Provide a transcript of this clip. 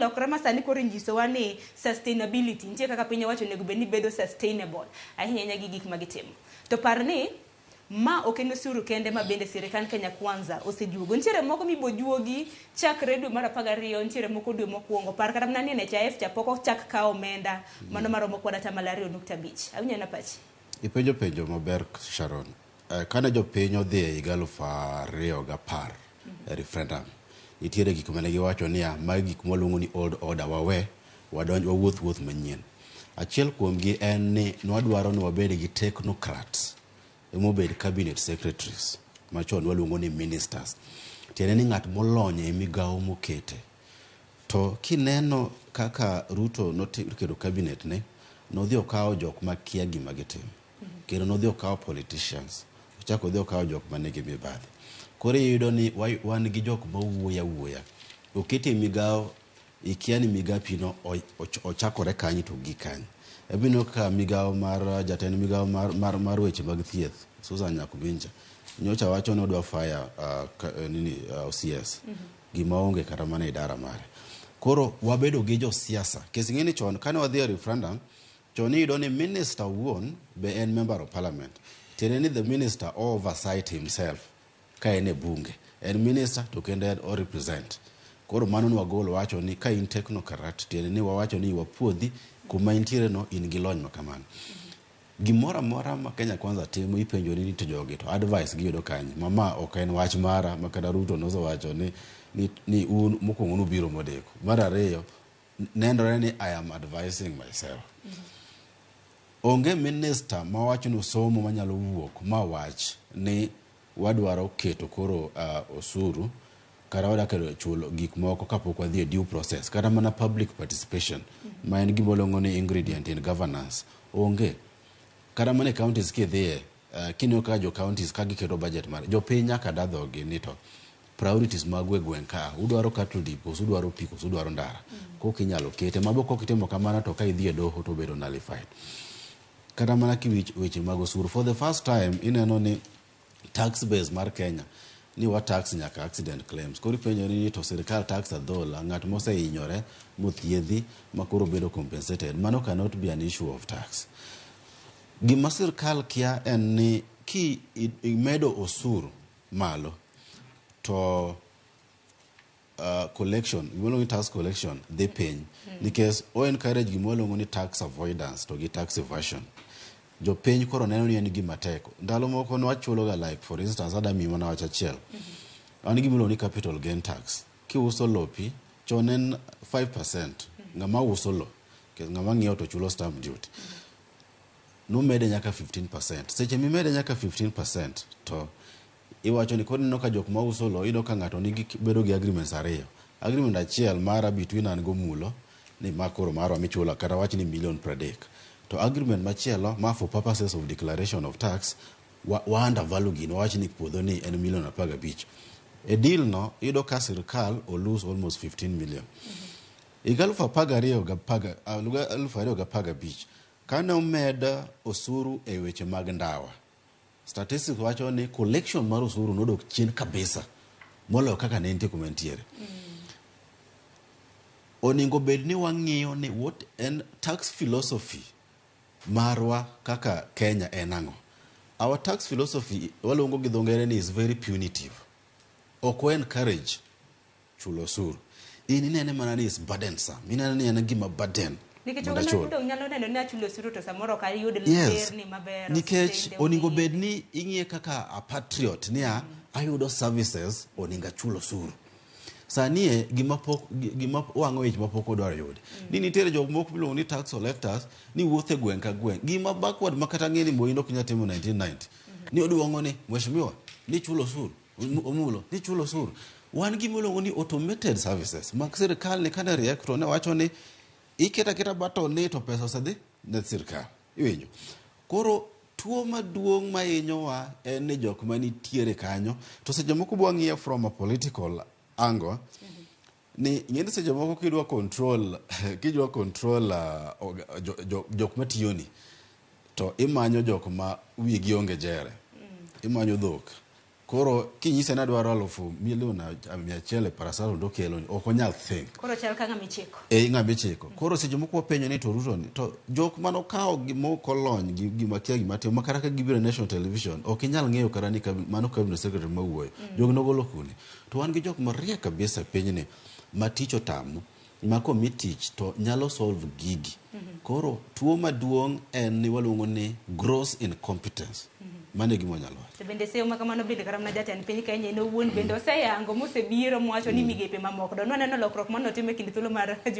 lokra masani koro inyisowa ni sustainability nitie kaka piny owacho onego bed ni bedo sustainable ahinya gi gik ma gitimo. To par ni ma ok en osuru kende ma bende sirkal Kenya Kwanza osejuogo. Nitiere moko mibojuogi chakre dwe mar 12, nitiere moko dwe mokwongo. Par kata mana ni NHIF cha pok ochak kawo omenda mano maromo kod 2.5. Awinjo na pachi. Ipenjo maber Sharon. Kana jopiny odhi e higa 2010 referendum, nitiere gik mane giwacho niya magi gik mwaluongo ni old order wawe wadonj wawuoth manyien. Achiel kuomgi en ni nwadwaro ni wabed gi technocrats emobed cabinet secretaries machon waluongo ni ministers. Tiende ni ng'at molony e migawo mokete. To kineno kaka Ruto noketo cabinet ne, nodhi okawo jok makia gima gitimo. Kendo nodhi okawo politicians. Ochako odhi okawo jok manigi mibadhi. Koro iyudo ni wan gi jok mawuoya. Okete migawo ikia ni migapi no ochakore kanyi to gi kanyi. Ebino ka migawo mar jatend migawo mar weche mag thieth Susan Nyakubinja nyocha wacho ni odwa fire OCS gima onge kata mana idara mare. Koro wabedo gi jo siasa. Kesi ngeni chon kane wadhi e referendum chon iyudo ni minister won be en member of parliament. Tiende ni the minister oversight himself ka en e bunge. En minister to kende o represent. Koro mano ni wagolo wacho ni ka in technocrat tiende ni wawacho ni wapuodhi kuma intiere no in gi lony makamano. Gimora mora ma Kenya Kwanza timo ipenjo ni to jogi to advice giyudo kanyi. Mama ok en wach mara makada Ruto nosewacho ni un mokwongo nubiro modeko. Mar ariyo nendore ni I am advising myself. Onge minister ma wacho no somo manyalo wuok ma wach ni wadwaro keto koro osuru kara wada kedo chulo gik moko kapok wadhi e due process kata mana public participation ma en gimolongo ni ingredient in governance onge. Kata mana counties kidhie kinyo ka jo counties ka giketo budget mar jo piny nyaka dadhogi ni to priorities magwe gweng ka udwaro cattle depot udwaro piko udwaro ndara kok inyalo kete maboko kitimo kamana to ka idhi e doho to bedo nullified. Kata mana weche mag osuru for the first time ineno ni tax base mar Kenya ni wa tax nyaka accident claims. Kori penjo ni to sirkal tax adhola ng'at mose hinyore mothiedhi makoro bedo compensated. Mano cannot be an issue of tax. Gima sirkal kia en ni ki imedo osuru malo to collection, gimolongo ni tax collection dhi piny nikech o encourage gimolongo ni tax avoidance to gi tax evasion. Jo piny koro neno ni en gima tek. Ndalo moko no wachulo ga like for instance adami mana wacha chiel. An gimolongo ni capital gain tax. Ki uso lopi chonen 5%. Ngama uso lo ngama ngiewo to chulo stamp duty. No mede nyaka 15%. Seche mi mede nyaka 15% to iwacho ni kod noka jok ma uso lo ido ka ngato nigi bedo gi agreements ariyo. Agreement achiel mara between an go mulo ni makoro maro michula kata wach ni $1,30,000. To agreement machielo ma for purposes of declaration of tax wa under value gino wach ni puodho ni en $15,000,000. A deal no ido ka sirkal o lose almost 15 million. Igalufa paga rio ga paga alufa rio ga paga beach. Kana umeda osuru e weche mag ndawa. Statistics wacho ni collection mar osuru nodok chien kabisa. Molo kaka ne nitie komentiere. Oningo bed ni wang'iyo ni what and tax philosophy marwa kaka Kenya enango. Our tax philosophy walongo gi dhongere ni is very punitive. Oko encourage chulo osuru. Inene mana ni is burdensome. Inene ni en gima burden. Nikech oningo bed ni ing'ie kaka a patriot niya ayudo services oninga chulo suru. Sanie gima wang'o ich mapok odwaro yudi. Ni nitiere jok moko biluongo ni tax collectors ni wuothe gweng ka gweng. Gima backward makata ng'eni Moi nokinya timo 1990. Ni oduongo ni mheshimiwa ni chulo suru. Omulo ni chulo suru. Wan gimolongo ni automated services. Mak sirkal ni kana react to ne wacho ni iketa baton ni to pesa osedhi ne sirkal. Iwinjo. Koro tuo maduong' mahinyowa en ni jok manitiere kanyo to seche moko bwa ng'iyo from a political angle ni ng'eni seche moko kidwa control jok matiyoni to imanyo jok ma wigi onge jere. Imanyo dhok Koro kinyise na dwaro 1,100,000 parasal do kelo ok onyal think. Koro chal ka ng'ama ichiko. Ng'ama ichiko. Koro seche moko penjo ni to Ruto ni to jok mano kawo gimoko lony gima kia gima timo makara ka gibiro national television ok inyal ng'eyo kara ni mano cabinet secretary mawuoyo. Jog nogolo kuni. To wan gi jok mariek kabisa pinyni ma tich otamo ma komi tich to nyalo solve gigi. Koro tuo maduong' en ni waluongo ni gross incompetence. Mane gimo nyalo wacho. To bende seyo makamano bende karam na jatend piny Kenya no wuon bende oseyango mosebiro mwacho ni migepe mamoko do nwaneno lokruok manotimo e kind thuolo mar